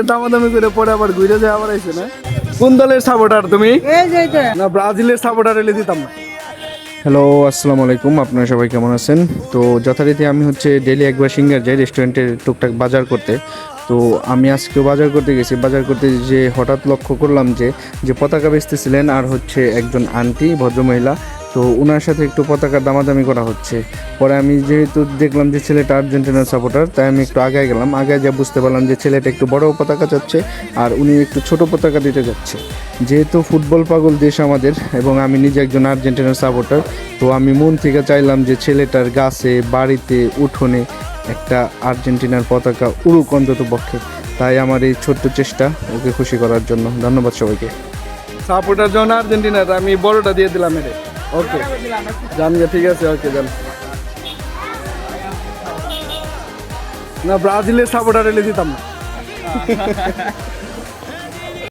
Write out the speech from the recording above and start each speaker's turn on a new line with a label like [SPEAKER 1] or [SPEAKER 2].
[SPEAKER 1] দামাদামি করে পরে আবার ঘুরে যায় আবার আইছে না। কোন দলের সাপোর্টার তুমি? না ব্রাজিলের সাপোর্টার এলে দিতাম না। হ্যালো, আসসালামু আলাইকুম, আপনারা সবাই কেমন আছেন? তো যথারীতি আমি হচ্ছে ডেলি একবার সিঙ্গার যাই রেস্টুরেন্টে টুকটাক বাজার করতে। তো আমি আজকেও বাজার করতে গেছি। বাজার করতে যে হঠাৎ লক্ষ্য করলাম যে যে পতাকা বেচতেছিলেন আর হচ্ছে একজন আন্টি ভদ্রমহিলা, তো ওনার সাথে একটু পতাকার দামাদামি করা হচ্ছে। পরে আমি যেহেতু দেখলাম যে ছেলেটা আর্জেন্টিনার সাপোর্টার, তাই আমি একটু আগায় গেলাম। আগায় যা বুঝতে পারলাম যে ছেলেটা একটু বড় পতাকা চাচ্ছে আর উনি একটু ছোট পতাকা দিতে যাচ্ছে। যেহেতু ফুটবল পাগল দেশ আমাদের এবং আমি নিজে একজন আর্জেন্টিনার সাপোর্টার, তো আমি মন থেকে চাইলাম যে ছেলেটার গাছে, বাড়িতে, উঠোনে একটা আর্জেন্টিনার পতাকা উড়ুক অন্তত পক্ষে। তাই আমার এই ছোট্ট চেষ্টা ওকে খুশি করার জন্য। ধন্যবাদ সবাইকে। সাপোর্টার জন আর্জেন্টিনার, আমি বড়টা দিয়ে দিলাম এর। ওকে জান গে, ঠিক আছে, ওকে জান। না ব্রাজিলের সাপোর্টার এলে দিতাম না।